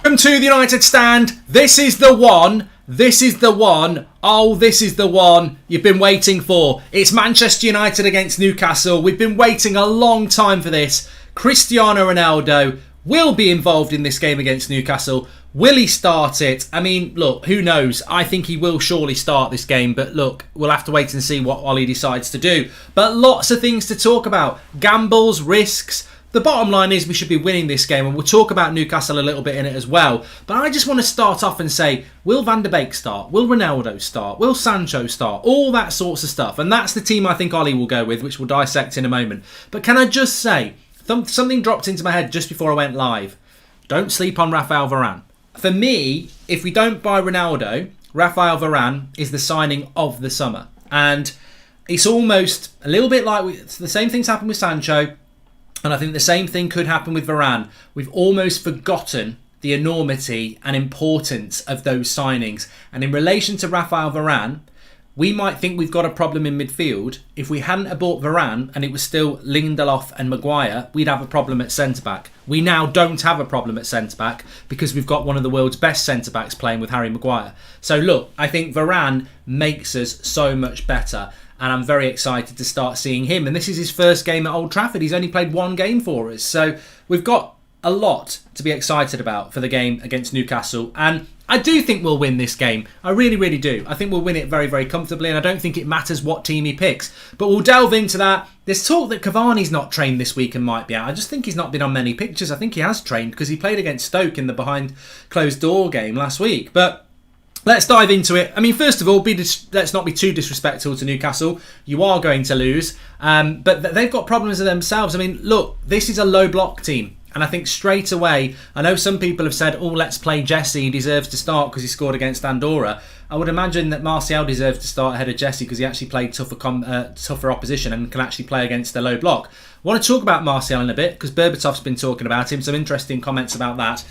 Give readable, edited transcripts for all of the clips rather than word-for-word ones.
Welcome to the United Stand. This is the one. This is the one. Oh, this is the one you've been waiting for. It's Manchester United against Newcastle. We've been waiting a long time for this. Cristiano Ronaldo will be involved in this game against Newcastle. Will he start it? I mean, look, who knows? I think he will surely start this game. But look, we'll have to wait and see what Ollie decides to do. But lots of things to talk about. Gambles, risks. The bottom line is we should be winning this game, and we'll talk about Newcastle a little bit in it as well. But I just want to start off and say, will Van der Beek start? Will Ronaldo start? Will Sancho start? All that sorts of stuff. And that's the team I think Ollie will go with, which we'll dissect in a moment. But can I just say, something dropped into my head just before I went live. Don't sleep on Raphael Varane. For me, if we don't buy Ronaldo, Raphael Varane is the signing of the summer. And it's almost a little bit like the same things happened with Sancho. And I think the same thing could happen with Varane. We've almost forgotten the enormity and importance of those signings. And in relation to Raphael Varane, we might think we've got a problem in midfield. If we hadn't bought Varane and it was still Lindelof and Maguire, we'd have a problem at centre-back. We now don't have a problem at centre-back because we've got one of the world's best centre-backs playing with Harry Maguire. So look, I think Varane makes us so much better. And I'm very excited to start seeing him. And this is his first game at Old Trafford. He's only played one game for us. So we've got a lot to be excited about for the game against Newcastle. And I do think we'll win this game. I really, really do. I think we'll win it very, very comfortably. And I don't think it matters what team he picks. But we'll delve into that. There's talk that Cavani's not trained this week and might be out. I just think he's not been on many pictures. I think he has trained because he played against Stoke in the behind closed door game last week. But let's dive into it. I mean, first of all, let's not be too disrespectful to Newcastle. You are going to lose. But they've got problems themselves. I mean, look, this is a low block team. And I think straight away, I know some people have said, oh, let's play Jesse. He deserves to start because he scored against Andorra. I would imagine that Martial deserves to start ahead of Jesse because he actually played tougher opposition and can actually play against the low block. I want to talk about Martial in a bit because Berbatov's been talking about him. Some interesting comments about that.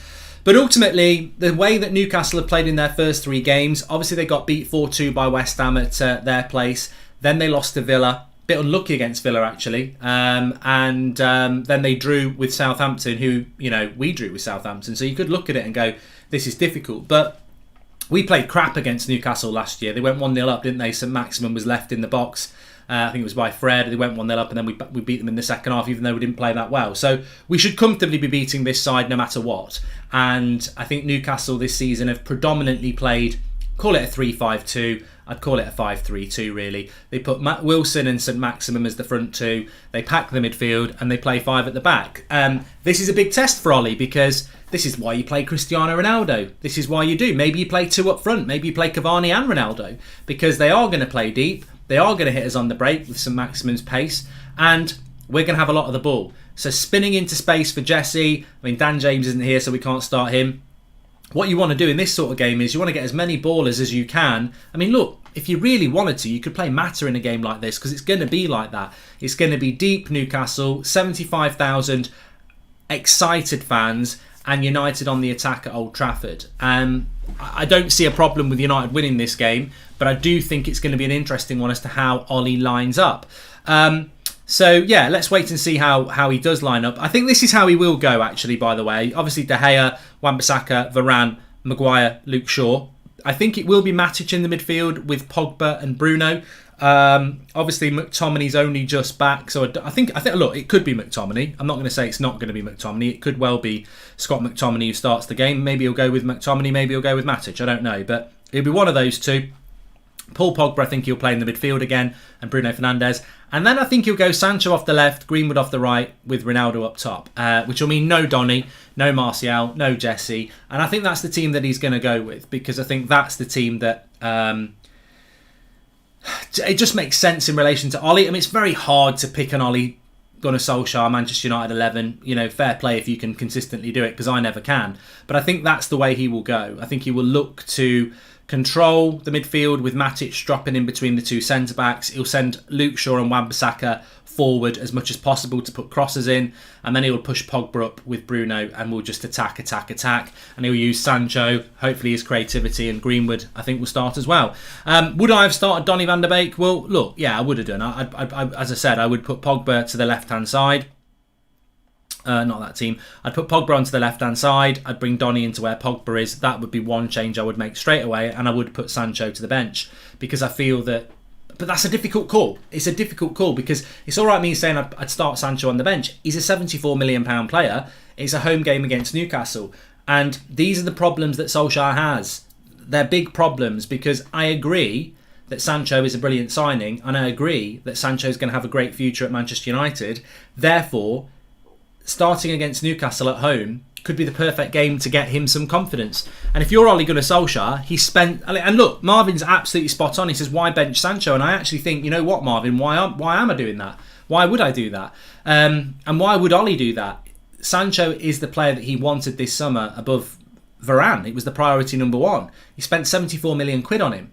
But ultimately, the way that Newcastle have played in their first three games, obviously they got beat 4-2 by West Ham at their place. Then they lost to Villa. Bit unlucky against Villa, actually. And then they drew with Southampton, who, we drew with Southampton. So you could look at it and go, this is difficult. But we played crap against Newcastle last year. They went 1-0 up, didn't they? St Maximin was left in the box. I think it was by Fred. They went 1-0 up and then we beat them in the second half, even though we didn't play that well. So we should comfortably be beating this side no matter what. And I think Newcastle this season have predominantly played, call it a 3-5-2. I'd call it a 5-3-2 really. They put Matt Wilson and St Maximin as the front two. They pack the midfield and they play five at the back. This is a big test for Ollie because this is why you play Cristiano Ronaldo. This is why you do. Maybe you play two up front. Maybe you play Cavani and Ronaldo because they are going to play deep. They are going to hit us on the break with St Maximin's pace. And we're going to have a lot of the ball. So spinning into space for Jesse. I mean, Dan James isn't here, so we can't start him. What you want to do in this sort of game is you want to get as many ballers as you can. I mean, look, if you really wanted to, you could play Mata in a game like this because it's going to be like that. It's going to be deep Newcastle, 75,000 excited fans and United on the attack at Old Trafford. I don't see a problem with United winning this game, but I do think it's going to be an interesting one as to how Ollie lines up. So, yeah, let's wait and see how he does line up. I think this is how he will go, actually, by the way. Obviously, De Gea, Wan-Bissaka, Varane, Maguire, Luke Shaw. I think it will be Matic in the midfield with Pogba and Bruno. Obviously, McTominay's only just back. So, I think, look, it could be McTominay. I'm not going to say it's not going to be McTominay. It could well be Scott McTominay who starts the game. Maybe he'll go with McTominay. Maybe he'll go with Matic. I don't know. But it'll be one of those two. Paul Pogba, I think he'll play in the midfield again, and Bruno Fernandes. And then I think he'll go Sancho off the left, Greenwood off the right, with Ronaldo up top, which will mean no Donny, no Martial, no Jesse. And I think that's the team that he's going to go with, because I think that's the team that it just makes sense in relation to Ollie. I mean, it's very hard to pick an Ollie Gunnar Solskjaer, Manchester United 11. Fair play if you can consistently do it, because I never can. But I think that's the way he will go. I think he will look to control the midfield with Matic dropping in between the two centre-backs. He'll send Luke Shaw and Wan-Bissaka forward as much as possible to put crosses in, and then he'll push Pogba up with Bruno and we'll just attack. And he'll use Sancho, hopefully his creativity, and Greenwood I think will start as well. Would I have started Donny van der Beek? Well, look, yeah, I would have done. As I said, I would put Pogba to the left-hand side. Not that team. I'd put Pogba onto the left-hand side. I'd bring Donny into where Pogba is. That would be one change I would make straight away. And I would put Sancho to the bench because I feel that... But that's a difficult call. It's a difficult call because it's all right me saying I'd start Sancho on the bench. He's a £74 million player. It's a home game against Newcastle. And these are the problems that Solskjaer has. They're big problems because I agree that Sancho is a brilliant signing and I agree that Sancho is going to have a great future at Manchester United. Therefore, starting against Newcastle at home could be the perfect game to get him some confidence. And if you're Ole Gunnar Solskjaer, he spent... And look, Marvin's absolutely spot on. He says, why bench Sancho? And I actually think, you know what, Marvin, why am I doing that? Why would I do that? And why would Ole do that? Sancho is the player that he wanted this summer above Varane. It was the priority number one. He spent 74 million quid on him.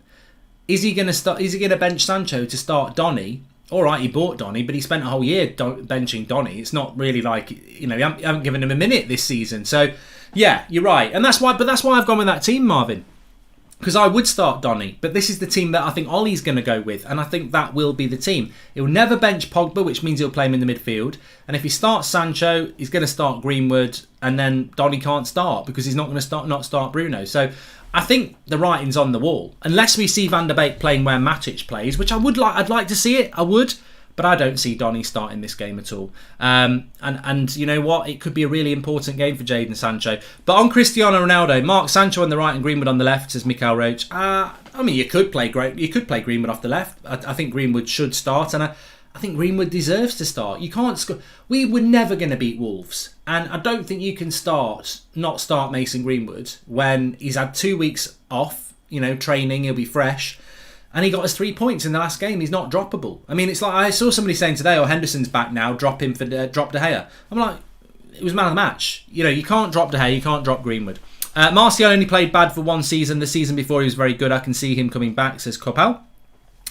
Is he going to bench Sancho to start Donny? All right, he bought Donny, but he spent a whole year benching Donny. It's not really like, you know, you haven't given him a minute this season. So, yeah, you're right. And that's why I've gone with that team, Marvin. Because I would start Donny, but this is the team that I think Ollie's going to go with, and I think that will be the team. He'll never bench Pogba, which means he'll play him in the midfield. And if he starts Sancho, he's going to start Greenwood, and then Donny can't start because he's not going to not start Bruno. So I think the writing's on the wall. Unless we see Van der Beek playing where Matic plays, which I'd like to see it. I would. But I don't see Donny starting this game at all. And you know what? It could be a really important game for Jadon Sancho. But on Cristiano Ronaldo, Mark Sancho on the right and Greenwood on the left, says Mikael Roach. I mean, you could play Greenwood off the left. I think Greenwood should start, and I think Greenwood deserves to start. You can't score. We were never going to beat Wolves, and I don't think you can not start Mason Greenwood when he's had 2 weeks off. You know, training, he'll be fresh. And he got us 3 points in the last game. He's not droppable. I mean, it's like I saw somebody saying today, "Oh, Henderson's back now. Drop him for drop De Gea." I'm like, it was man of the match. You know, you can't drop De Gea. You can't drop Greenwood. Martial only played bad for one season. The season before he was very good. I can see him coming back, says Copal.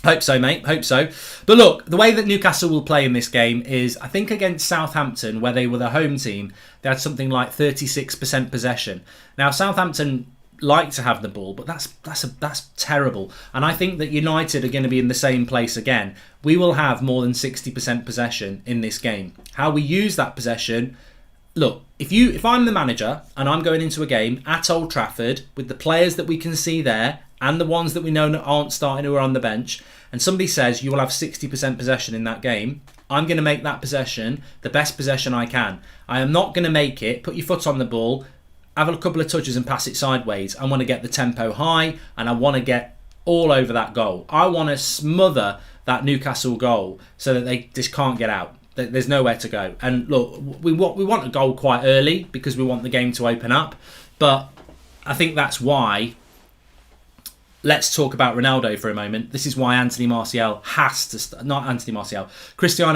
Hope so, mate. Hope so. But look, the way that Newcastle will play in this game is, I think against Southampton, where they were the home team, they had something like 36% possession. Now, Southampton like to have the ball, but that's terrible. And I think that United are going to be in the same place again. We will have more than 60% possession in this game. How we use that possession, look, if I'm the manager and I'm going into a game at Old Trafford with the players that we can see there and the ones that we know aren't starting who are on the bench, and somebody says you will have 60% possession in that game, I'm going to make that possession the best possession I can. I am not going to make it, put your foot on the ball, have a couple of touches and pass it sideways. I want to get the tempo high and I want to get all over that goal. I want to smother that Newcastle goal so that they just can't get out. There's nowhere to go. And look, we want a goal quite early because we want the game to open up. But I think that's why... Let's talk about Ronaldo for a moment. This is why Cristiano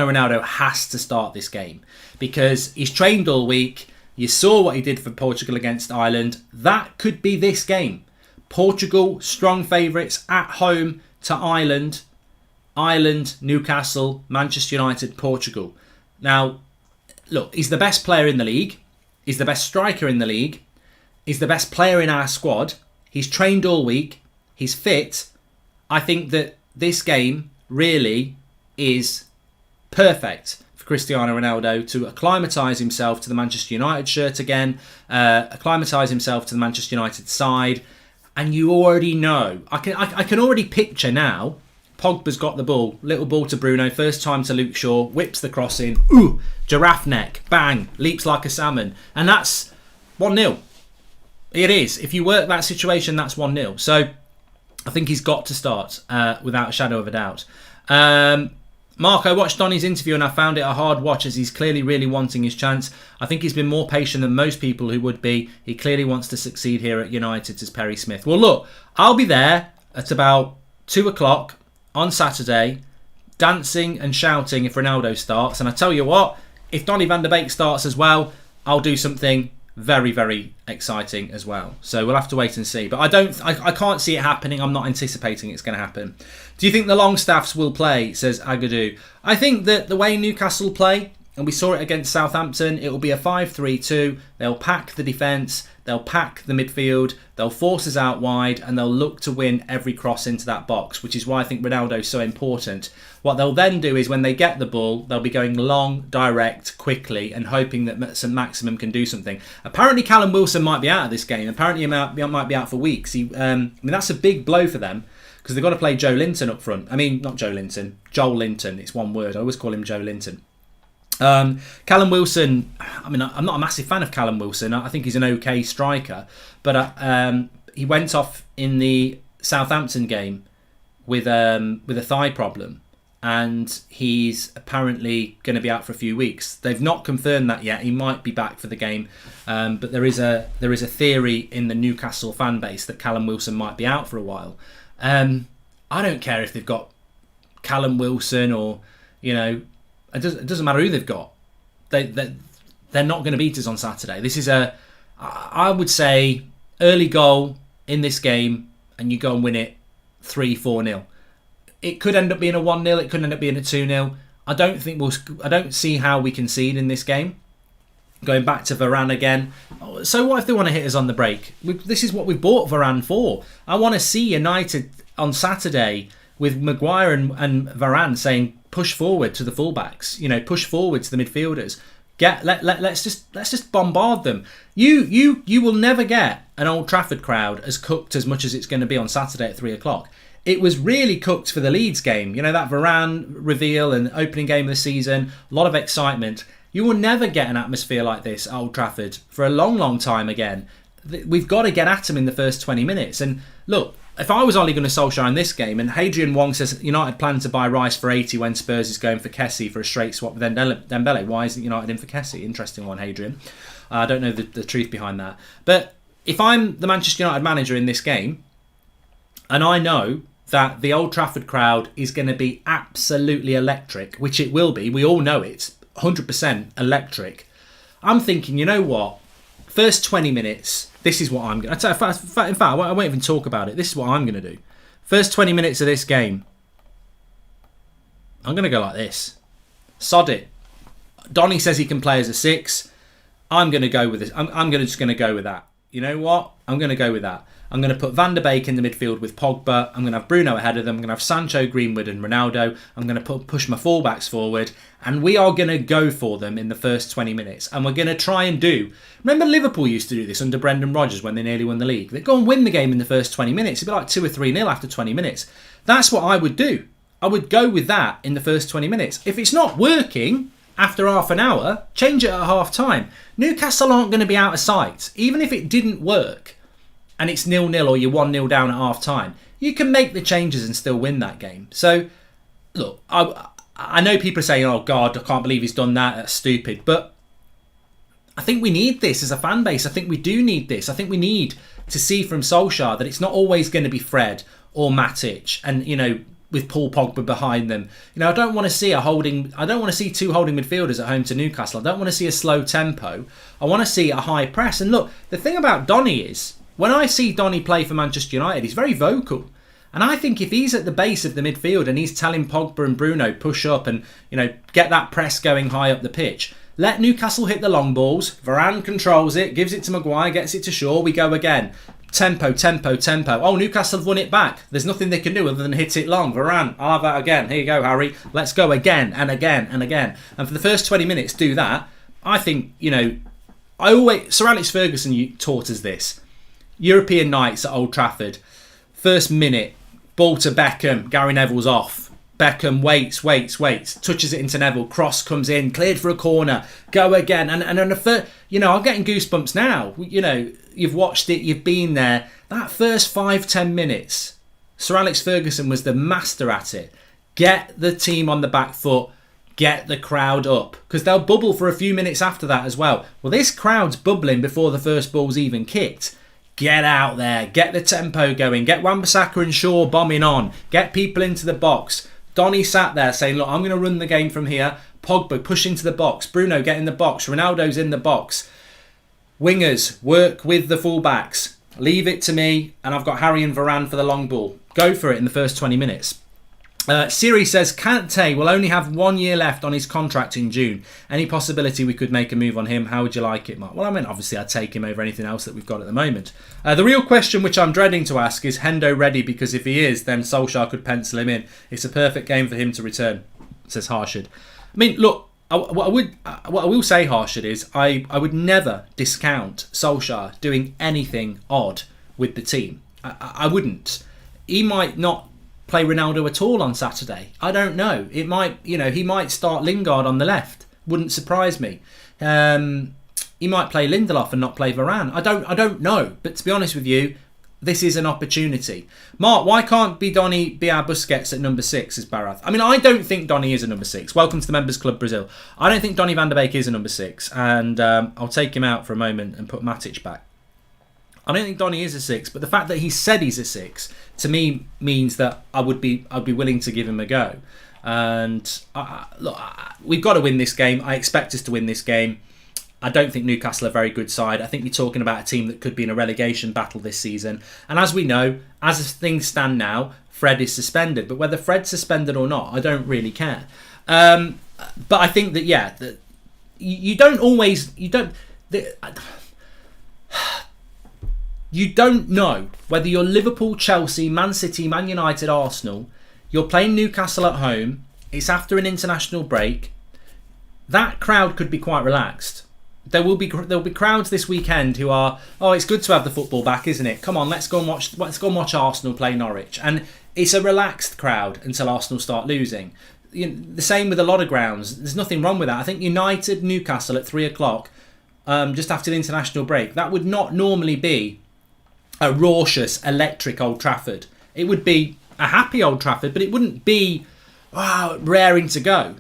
Ronaldo has to start this game. Because he's trained all week. You saw what he did for Portugal against Ireland. That could be this game. Portugal, strong favourites at home to Ireland. Ireland, Newcastle, Manchester United, Portugal. Now, look, he's the best player in the league. He's the best striker in the league. He's the best player in our squad. He's trained all week. He's fit. I think that this game really is perfect Cristiano Ronaldo to acclimatise himself to the Manchester United shirt again, acclimatise himself to the Manchester United side, and you already know. I can already picture now. Pogba's got the ball, little ball to Bruno, first time to Luke Shaw, whips the cross in, ooh, giraffe neck, bang, leaps like a salmon, and that's 1-0. It is. If you work that situation, that's 1-0. So I think he's got to start without a shadow of a doubt. Mark, I watched Donny's interview and I found it a hard watch as he's clearly really wanting his chance. I think he's been more patient than most people who would be. He clearly wants to succeed here at United, says Perry Smith. Well, look, I'll be there at about 2 o'clock on Saturday, dancing and shouting if Ronaldo starts. And I tell you what, if Donny van der Beek starts as well, I'll do something very, very exciting as well. So we'll have to wait and see. But I can't see it happening. I'm not anticipating it's going to happen. Do you think the Longstaffs will play, says Agadou? I think that the way Newcastle play, and we saw it against Southampton, it will be a 5-3-2. They'll pack the defence, they'll pack the midfield, they'll force us out wide, and they'll look to win every cross into that box, which is why I think Ronaldo is so important. What they'll then do is when they get the ball, they'll be going long, direct, quickly, and hoping that St. Maximin can do something. Apparently Callum Wilson might be out of this game. Apparently he might be out for weeks. That's a big blow for them, because they've got to play Joe Linton up front. I mean, not Joe Linton, Joel Linton. It's one word. I always call him Joe Linton. Callum Wilson, I mean, I'm not a massive fan of Callum Wilson. I think he's an okay striker, but he went off in the Southampton game with a thigh problem, and he's apparently going to be out for a few weeks. They've not confirmed that yet. He might be back for the game, but there is a theory in the Newcastle fan base that Callum Wilson might be out for a while. I don't care if they've got Callum Wilson or, it doesn't matter who they've got. They're not going to beat us on Saturday. This is I would say, early goal in this game, and you go and win it 3-4-0. It could end up being a 1-0. It could end up being a 2-0. I don't see how we concede in this game. Going back to Varane again. So what if they want to hit us on the break? This is what we've bought Varane for. I want to see United on Saturday with Maguire and Varane saying push forward to the fullbacks. Push forward to the midfielders. Let's just bombard them. You will never get an Old Trafford crowd as cooked as much as it's going to be on Saturday at 3:00. It was really cooked for the Leeds game. That Varane reveal and opening game of the season. A lot of excitement. You will never get an atmosphere like this at Old Trafford for a long, long time again. We've got to get at them in the first 20 minutes. And look, if I was Ole Gunnar Solskjaer in this game, and Hadrian Wong says United plan to buy Rice for 80 when Spurs is going for Kessie for a straight swap with Dembele, why isn't United in for Kessie? Interesting one, Hadrian. I don't know the truth behind that. But if I'm the Manchester United manager in this game, and I know that the Old Trafford crowd is going to be absolutely electric, which it will be, we all know it, 100% electric. I'm thinking, you know what? First 20 minutes, this is what I'm going to... In fact, I won't even talk about it. This is what I'm going to do. First 20 minutes of this game, I'm going to go like this. Sod it. Donny says he can play as a 6. I'm going to go with this. I'm just going to go with that. You know what? I'm going to go with that. I'm going to put Van der Beek in the midfield with Pogba. I'm going to have Bruno ahead of them. I'm going to have Sancho, Greenwood and Ronaldo. I'm going to push my fullbacks forward. And we are going to go for them in the first 20 minutes. And we're going to try and do... Remember Liverpool used to do this under Brendan Rodgers when they nearly won the league? They'd go and win the game in the first 20 minutes. It'd be like 2 or 3-0 after 20 minutes. That's what I would do. I would go with that in the first 20 minutes. If it's not working after half an hour, change it at half time. Newcastle aren't going to be out of sight. Even if it didn't work and it's 0-0 or you're 1-0 down at half time, you can make the changes and still win that game. So, look, I know people are saying, oh God, I can't believe he's done that. That's stupid. But I think we need this as a fan base. I think we do need this. I think we need to see from Solskjaer that it's not always going to be Fred or Matic and, with Paul Pogba behind them. I don't want to see two holding midfielders at home to Newcastle. I don't want to see a slow tempo. I want to see a high press. And look, the thing about Donny is, when I see Donny play for Manchester United, he's very vocal. And I think if he's at the base of the midfield and he's telling Pogba and Bruno push up and, get that press going high up the pitch, let Newcastle hit the long balls. Varane controls it, gives it to Maguire, gets it to Shaw. We go again. Tempo, tempo, tempo. Oh, Newcastle have won it back. There's nothing they can do other than hit it long. Varane, I'll have that again. Here you go, Harry. Let's go again and again and again. And for the first 20 minutes, do that. I think, Sir Alex Ferguson taught us this. European nights at Old Trafford. First minute, ball to Beckham. Gary Neville's off. Beckham waits, touches it into Neville, cross comes in, cleared for a corner, go again, and on the first, I'm getting goosebumps now. You've watched it, you've been there. That first 5-10 minutes, Sir Alex Ferguson was the master at it. Get the team on the back foot, get the crowd up, because they'll bubble for a few minutes after that as well. Well, this crowd's bubbling before the first ball's even kicked. Get out there, get the tempo going, get Wan-Bissaka and Shaw bombing on, get people into the box. Donny sat there saying, look, I'm going to run the game from here. Pogba, push into the box. Bruno, get in the box. Ronaldo's in the box. Wingers, work with the fullbacks. Leave it to me, and I've got Harry and Varane for the long ball. Go for it in the first 20 minutes. Siri says Kante will only have 1 year left on his contract in June. Any possibility we could make a move on him? How would you like it, Mark? Well, I mean, obviously I'd take him over anything else that we've got at the moment. The real question, which I'm dreading to ask, is Hendo ready? Because if he is, then Solskjaer could pencil him in. It's a perfect game for him to return, says Harshad. I mean, look, what I will say, Harshad, is I would never discount Solskjaer doing anything odd with the team. I wouldn't. He might not play Ronaldo at all on Saturday. I don't know. It might, he might start Lingard on the left. Wouldn't surprise me. He might play Lindelof and not play Varane. I don't know. But to be honest with you, this is an opportunity. Mark, why can't Donny be our Busquets at number 6? Is Barath. I mean, I don't think Donny is a number 6. Welcome to the Members Club Brazil. I don't think Donny van der Beek is a number 6. And I'll take him out for a moment and put Matic back. I don't think Donny is a 6, but the fact that he said he's a 6 to me means that I'd be willing to give him a go. And look, we've got to win this game. I expect us to win this game. I don't think Newcastle are a very good side. I think you're talking about a team that could be in a relegation battle this season. And as we know, as things stand now, Fred is suspended. But whether Fred's suspended or not, I don't really care. But I think that that you don't know whether you're Liverpool, Chelsea, Man City, Man United, Arsenal. You're playing Newcastle at home. It's after an international break. That crowd could be quite relaxed. There'll be crowds this weekend who are, it's good to have the football back, isn't it? Come on, let's go and watch Arsenal play Norwich. And it's a relaxed crowd until Arsenal start losing. The same with a lot of grounds. There's nothing wrong with that. I think United, Newcastle at 3:00, just after the international break, that would not normally be a raucous, electric Old Trafford. It would be a happy Old Trafford, but it wouldn't be raring to go.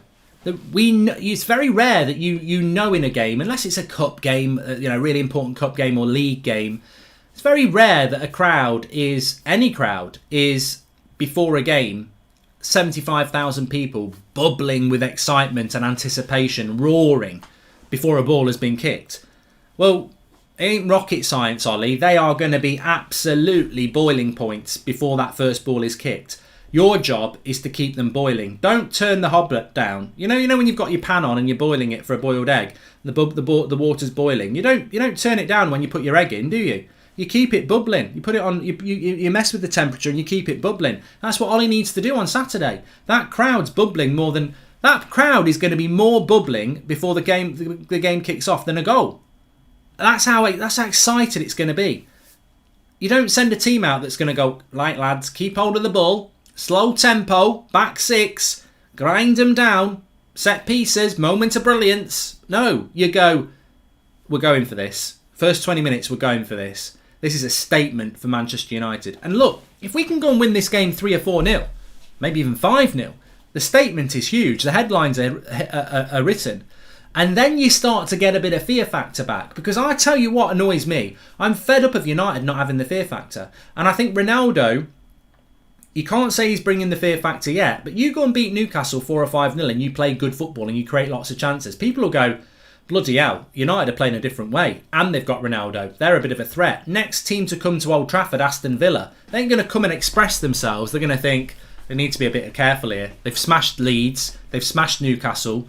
It's very rare that you know in a game, unless it's a cup game, really important cup game or league game. It's very rare that any crowd is before a game, 75,000 people bubbling with excitement and anticipation, roaring before a ball has been kicked. Well, it ain't rocket science, Ollie. They are going to be absolutely boiling points before that first ball is kicked. Your job is to keep them boiling. Don't turn the hob down. You know when you've got your pan on and you're boiling it for a boiled egg, the water's boiling. You don't turn it down when you put your egg in, do you? You keep it bubbling. You put it on. You mess with the temperature and you keep it bubbling. That's what Ollie needs to do on Saturday. That crowd's bubbling more than that crowd is going to be more bubbling before the game kicks off than a goal. That's how excited it's going to be. You don't send a team out that's going to go, right, lads, keep hold of the ball, slow tempo, back 6, grind them down, set pieces, moment of brilliance. No, you go, we're going for this. First 20 minutes, we're going for this. This is a statement for Manchester United. And look, if we can go and win this game 3 or 4-0, maybe even 5-0, the statement is huge. The headlines are written. And then you start to get a bit of fear factor back. Because I tell you what annoys me. I'm fed up of United not having the fear factor. And I think Ronaldo, you can't say he's bringing the fear factor yet. But you go and beat Newcastle 4 or 5-0 and you play good football and you create lots of chances. People will go, bloody hell, United are playing a different way. And they've got Ronaldo. They're a bit of a threat. Next team to come to Old Trafford, Aston Villa. They ain't going to come and express themselves. They're going to think, they need to be a bit careful here. They've smashed Leeds. They've smashed Newcastle.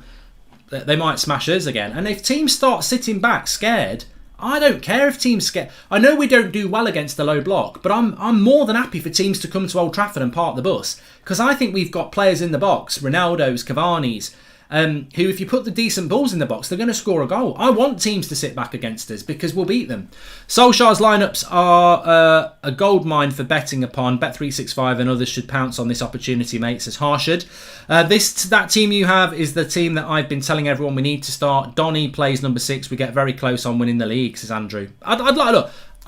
They might smash us again. And if teams start sitting back scared, I don't care if teams scared. I know we don't do well against the low block, but I'm more than happy for teams to come to Old Trafford and park the bus. Because I think we've got players in the box, Ronaldo's, Cavani's, who if you put the decent balls in the box, they're going to score a goal. I want teams to sit back against us because we'll beat them. Solskjaer's lineups are a goldmine for betting upon. Bet365 and others should pounce on this opportunity, mate, says Harshad. That team you have is the team that I've been telling everyone we need to start. Donny plays number 6. We get very close on winning the league, says Andrew.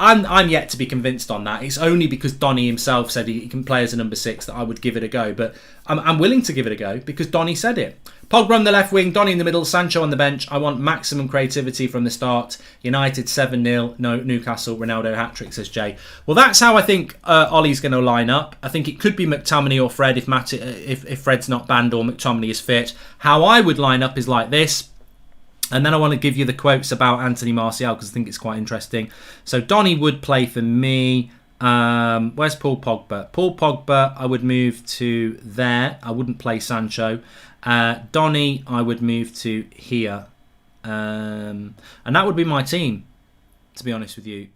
I'm yet to be convinced on that. It's only because Donny himself said he can play as a number 6 that I would give it a go. But I'm willing to give it a go because Donny said it. Pogba on the left wing, Donny in the middle, Sancho on the bench. I want maximum creativity from the start. United 7-0, no Newcastle, Ronaldo hat-trick, says Jay. Well, that's how I think Ollie's going to line up. I think it could be McTominay or Fred if Fred's not banned or McTominay is fit. How I would line up is like this. And then I want to give you the quotes about Anthony Martial because I think it's quite interesting. So Donny would play for me. Where's Paul Pogba? Paul Pogba, I would move to there. I wouldn't play Sancho. Donny, I would move to here. And that would be my team, to be honest with you.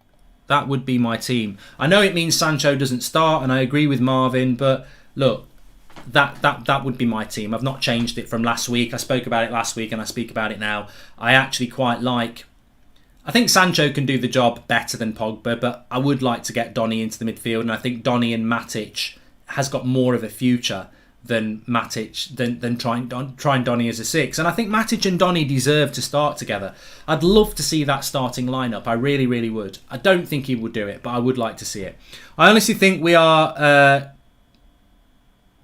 That would be my team. I know it means Sancho doesn't start, and I agree with Marvin, but look, that would be my team. I've not changed it from last week. I spoke about it last week and I speak about it now. I actually quite like... I think Sancho can do the job better than Pogba, but I would like to get Donny into the midfield, and I think Donny and Matic has got more of a future than Matic, than trying Donny as a 6. And I think Matic and Donny deserve to start together. I'd love to see that starting lineup. I really, really would. I don't think he would do it, but I would like to see it. I honestly think we are...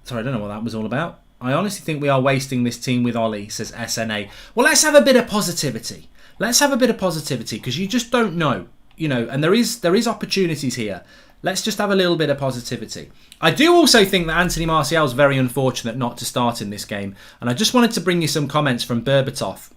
Sorry, I don't know what that was all about. I honestly think we are wasting this team with Ollie, says SNA. Well, let's have a bit of positivity. Let's have a bit of positivity, because you just don't know, and there is opportunities here. Let's just have a little bit of positivity. I do also think that Anthony Martial is very unfortunate not to start in this game. And I just wanted to bring you some comments from Berbatov.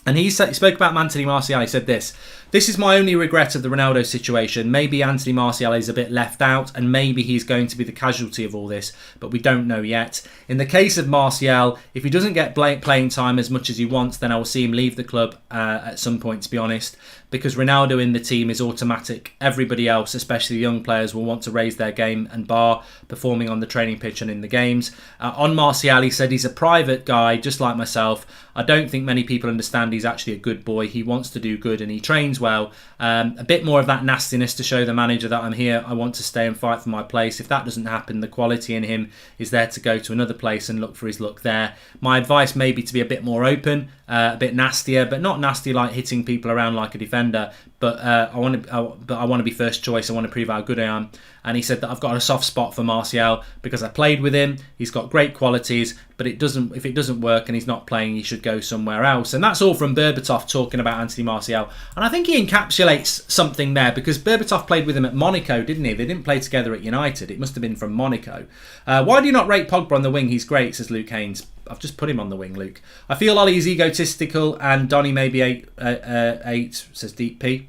And he spoke about Anthony Martial. He said this is my only regret of the Ronaldo situation. Maybe Anthony Martial is a bit left out, and maybe he's going to be the casualty of all this, but we don't know yet. In the case of Martial, if he doesn't get playing time as much as he wants, then I will see him leave the club at some point, to be honest, because Ronaldo in the team is automatic. Everybody else, especially the young players, will want to raise their game and bar performing on the training pitch and in the games. On Martial, he said he's a private guy, just like myself. I don't think many people understand he's actually a good boy. He wants to do good and he trains well. A bit more of that nastiness to show the manager that I'm here. I want to stay and fight for my place. If that doesn't happen, the quality in him is there to go to another place and look for his luck there. My advice may be to be a bit more open, a bit nastier, but not nasty like hitting people around like a defender. But I want to be first choice. I want to prove how good I am. And he said that I've got a soft spot for Martial because I played with him. He's got great qualities, but if it doesn't work and he's not playing, he should go somewhere else. And that's all from Berbatov talking about Anthony Martial. And I think he encapsulates something there, because Berbatov played with him at Monaco, didn't he? They didn't play together at United. It must have been from Monaco. Why do you not rate Pogba on the wing? He's great, says Luke Haynes. I've just put him on the wing, Luke. I feel Ollie is egotistical and Donny maybe 8, says Deep P.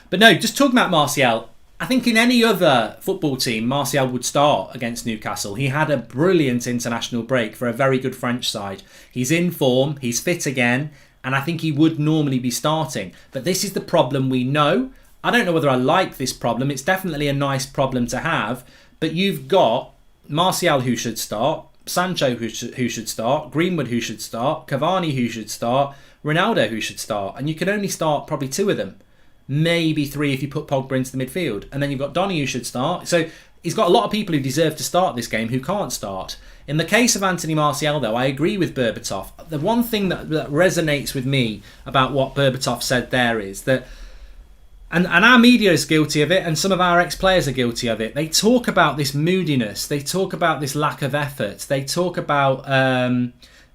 But no, just talking about Martial, I think in any other football team, Martial would start against Newcastle. He had a brilliant international break for a very good French side. He's in form, he's fit again, and I think he would normally be starting. But this is the problem we know. I don't know whether I like this problem. It's definitely a nice problem to have. But you've got Martial who should start, Sancho who should start, Greenwood who should start, Cavani who should start, Ronaldo who should start. And you can only start probably 2 of them. Maybe 3 if you put Pogba into the midfield. And then you've got Donny who should start. So he's got a lot of people who deserve to start this game who can't start. In the case of Anthony Martial, though, I agree with Berbatov. The one thing that resonates with me about what Berbatov said there is that, and our media is guilty of it, and some of our ex-players are guilty of it, they talk about this moodiness, they talk about this lack of effort, they talk about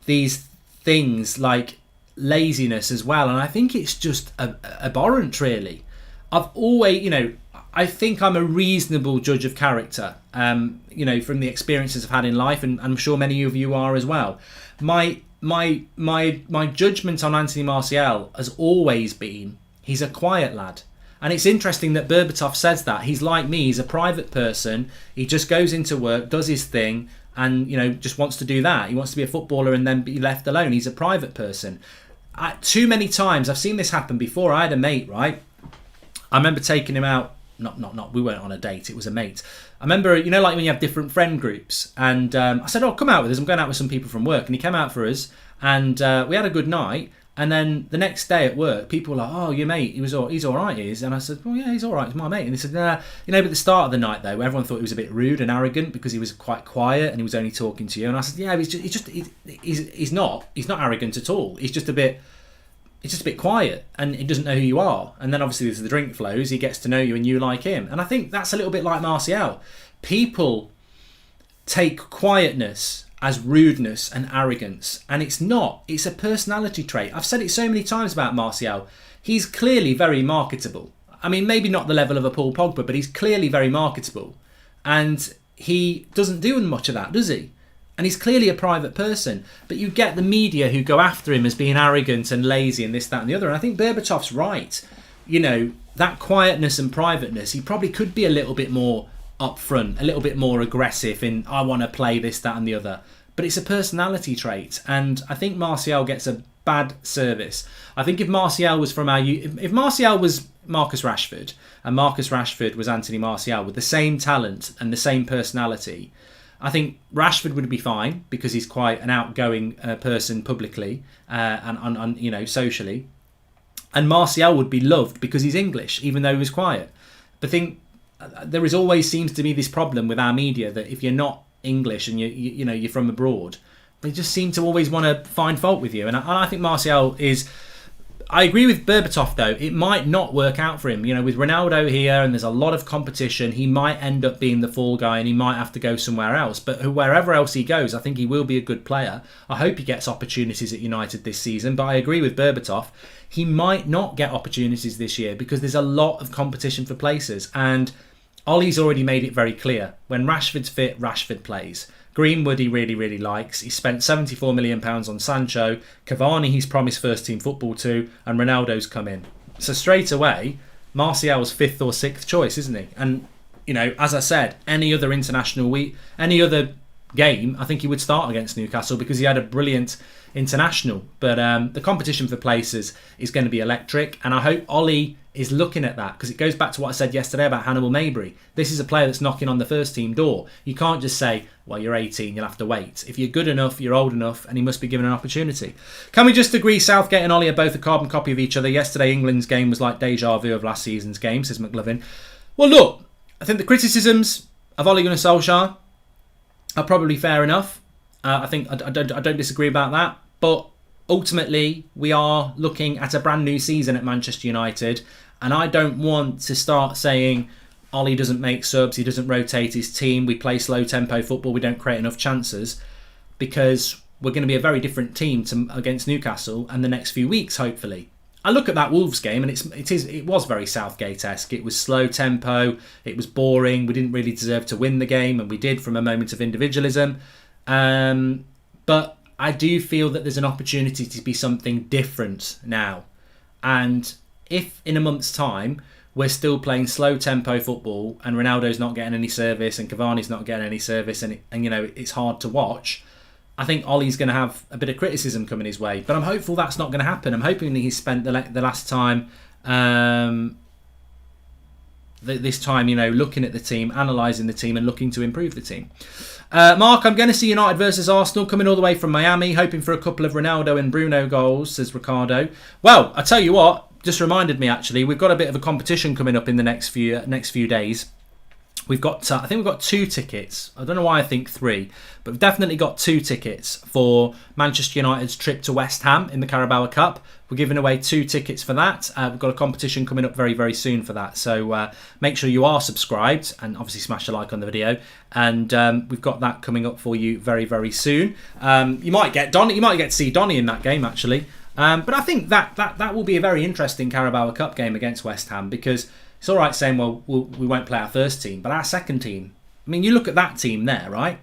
these things like laziness as well, and I think it's just abhorrent, really. I've always, I think I'm a reasonable judge of character, from the experiences I've had in life, and I'm sure many of you are as well. My judgment on Anthony Martial has always been he's a quiet lad. And it's interesting that Berbatov says that. He's like me, he's a private person, he just goes into work, does his thing, and just wants to do that. He wants to be a footballer and then be left alone. He's a private person. Too many times I've seen this happen before. I had a mate, right? I remember taking him out. Not. We weren't on a date. It was a mate. I remember, like when you have different friend groups, and I said, "Oh, come out with us. I'm going out with some people from work." And he came out for us, and we had a good night. And then the next day at work, people were like, "Oh, your mate, he's all right, he is." And I said, "Well, yeah, he's all right. He's my mate." And he said, "Nah, but at the start of the night though, everyone thought he was a bit rude and arrogant because he was quite quiet and he was only talking to you." And I said, "Yeah, he's not arrogant at all. He's just a bit quiet and he doesn't know who you are." And then obviously as the drink flows, he gets to know you and you like him. And I think that's a little bit like Martial. People take quietness as rudeness and arrogance, and it's not. It's a personality trait. I've said it so many times about Martial. He's clearly very marketable. I mean, maybe not the level of a Paul Pogba, but he's clearly very marketable. And he doesn't do much of that, does he? And he's clearly a private person. But you get the media who go after him as being arrogant and lazy and this, that and the other. And I think Berbatov's right. that quietness and privateness, he probably could be a little bit more upfront, a little bit more aggressive in, I want to play this, that and the other. But it's a personality trait, and I think Martial gets a bad service. I think if Martial was from if Martial was Marcus Rashford and Marcus Rashford was Anthony Martial with the same talent and the same personality, I think Rashford would be fine because he's quite an outgoing person publicly and socially, and Martial would be loved because he's English, even though he was quiet. But I think there is always seems to be this problem with our media that if you're not English and you're from abroad, they just seem to always want to find fault with you. And I think Martial is. I agree with Berbatov though. It might not work out for him. With Ronaldo here and there's a lot of competition, he might end up being the fall guy and he might have to go somewhere else. But wherever else he goes, I think he will be a good player. I hope he gets opportunities at United this season. But I agree with Berbatov. He might not get opportunities this year because there's a lot of competition for places. And Ollie's already made it very clear. When Rashford's fit, Rashford plays. Greenwood he really, really likes. He spent £74 million on Sancho. Cavani he's promised first team football to. And Ronaldo's come in. So straight away, Martial's 5th or 6th choice, isn't he? And, as I said, any other international week, any other game, I think he would start against Newcastle because he had a brilliant international. But the competition for places is going to be electric. And I hope Ollie is looking at that because it goes back to what I said yesterday about Hannibal Mabry. This is a player that's knocking on the first team door. You can't just say, well, you're 18, you'll have to wait. If you're good enough, you're old enough, and he must be given an opportunity. Can we just agree Southgate and Ollie are both a carbon copy of each other? Yesterday, England's game was like deja vu of last season's game, says McLovin. Well, look, I think the criticisms of Ole Gunnar Solskjaer are probably fair enough. I think I don't disagree about that. But ultimately, we are looking at a brand new season at Manchester United. And I don't want to start saying Ollie doesn't make subs, he doesn't rotate his team, we play slow tempo football, we don't create enough chances, because we're going to be a very different team against Newcastle and the next few weeks, hopefully. I look at that Wolves game and it was very Southgate-esque. It was slow tempo, it was boring, we didn't really deserve to win the game, and we did from a moment of individualism. But I do feel that there's an opportunity to be something different now. And if in a month's time we're still playing slow tempo football and Ronaldo's not getting any service and Cavani's not getting any service and it's hard to watch, I think Ollie's going to have a bit of criticism coming his way. But I'm hopeful that's not going to happen. I'm hoping that he's spent the last time this time looking at the team, analysing the team and looking to improve the team. Mark, I'm going to see United versus Arsenal coming all the way from Miami, hoping for a couple of Ronaldo and Bruno goals, says Ricardo. Well, I tell you what, just reminded me actually, we've got a bit of a competition coming up in the next few days. We've got, I think we've got 2 tickets. I don't know why I think 3, but we've definitely got 2 tickets for Manchester United's trip to West Ham in the Carabao Cup. We're giving away 2 tickets for that. We've got a competition coming up very, very soon for that. So make sure you are subscribed and obviously smash a like on the video. And we've got that coming up for you very, very soon. You might get to see Donny in that game actually. But I think that will be a very interesting Carabao Cup game against West Ham, because it's all right saying, well, we won't play our first team, but our second team. I mean, you look at that team there, right?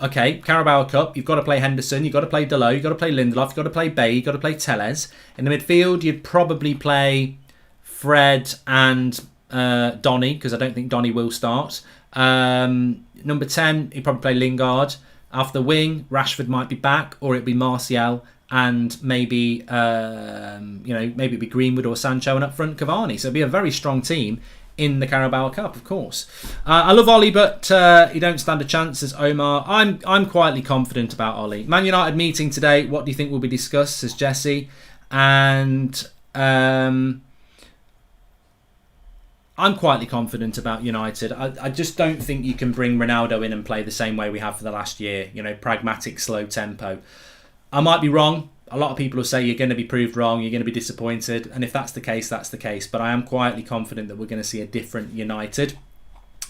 Okay, Carabao Cup, you've got to play Henderson, you've got to play Dalot, you've got to play Lindelof, you've got to play Bay, you've got to play Tellez. In the midfield, you'd probably play Fred and Donny, because I don't think Donny will start. Number 10, you'd probably play Lingard. After the wing, Rashford might be back, or it'd be Martial and maybe maybe it'd be Greenwood or Sancho, and up front Cavani. So it'd be a very strong team in the Carabao Cup, of course. I love Ollie, but he don't stand a chance, says Omar. I'm quietly confident about Ollie. Man United meeting today. What do you think will be discussed, says Jesse. And I'm quietly confident about United. I just don't think you can bring Ronaldo in and play the same way we have for the last year. Pragmatic, slow tempo. I might be wrong. A lot of people will say you're going to be proved wrong, you're going to be disappointed. And if that's the case, that's the case. But I am quietly confident that we're going to see a different United.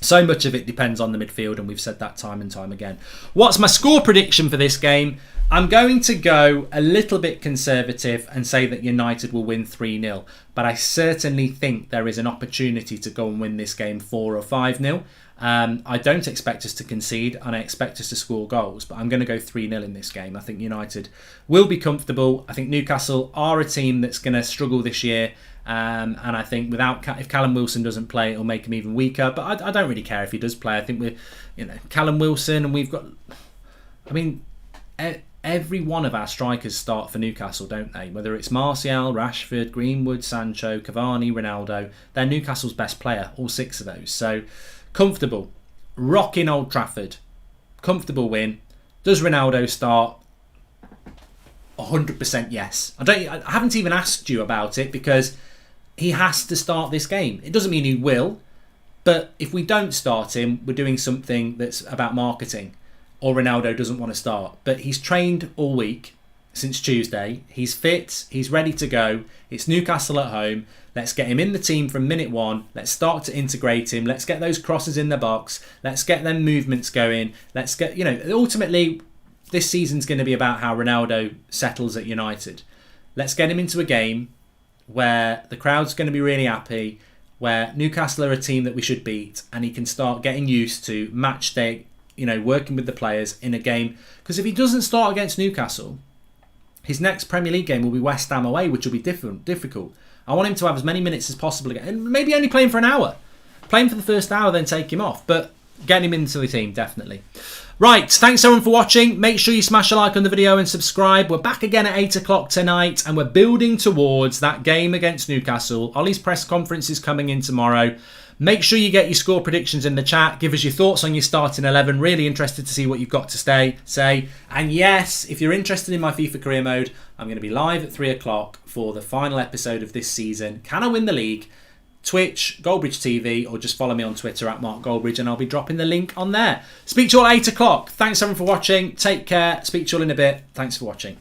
So much of it depends on the midfield, and we've said that time and time again. What's my score prediction for this game? I'm going to go a little bit conservative and say that United will win 3-0. But I certainly think there is an opportunity to go and win this game 4 or 5-0. I don't expect us to concede, and I expect us to score goals, but I'm going to go 3-0 in this game. I think United will be comfortable. I think Newcastle are a team that's going to struggle this year, And I think if Callum Wilson doesn't play, it'll make him even weaker. But I don't really care if he does play. I think Callum Wilson, and we've got. I mean, every one of our strikers start for Newcastle, don't they? Whether it's Martial, Rashford, Greenwood, Sancho, Cavani, Ronaldo, they're Newcastle's best player, all 6 of those. So comfortable, rocking Old Trafford, comfortable win. Does Ronaldo start? 100% yes. I haven't even asked you about it because he has to start this game. It doesn't mean he will, but if we don't start him, we're doing something that's about marketing, or Ronaldo doesn't want to start. But he's trained all week since Tuesday. He's fit. He's ready to go. It's Newcastle at home. Let's get him in the team from minute 1. Let's start to integrate him. Let's get those crosses in the box. Let's get them movements going. Let's get, ultimately, this season's going to be about how Ronaldo settles at United. Let's get him into a game where the crowd's going to be really happy, where Newcastle are a team that we should beat, and he can start getting used to match day, working with the players in a game. Because if he doesn't start against Newcastle, his next Premier League game will be West Ham away, which will be difficult. I want him to have as many minutes as possible again, and maybe only play him for an hour. Play him for the first hour, then take him off. But get him into the team, definitely. Right, thanks everyone for watching. Make sure you smash a like on the video and subscribe. We're back again at 8 o'clock tonight, and we're building towards that game against Newcastle. Ollie's press conference is coming in tomorrow. Make sure you get your score predictions in the chat. Give us your thoughts on your starting 11. Really interested to see what you've got to say. And yes, if you're interested in my FIFA career mode, I'm going to be live at 3 o'clock for the final episode of this season. Can I win the league? Twitch, Goldbridge TV, or just follow me on Twitter at Mark Goldbridge, and I'll be dropping the link on there. Speak to you all at 8 o'clock. Thanks everyone for watching. Take care. Speak to you all in a bit. Thanks for watching.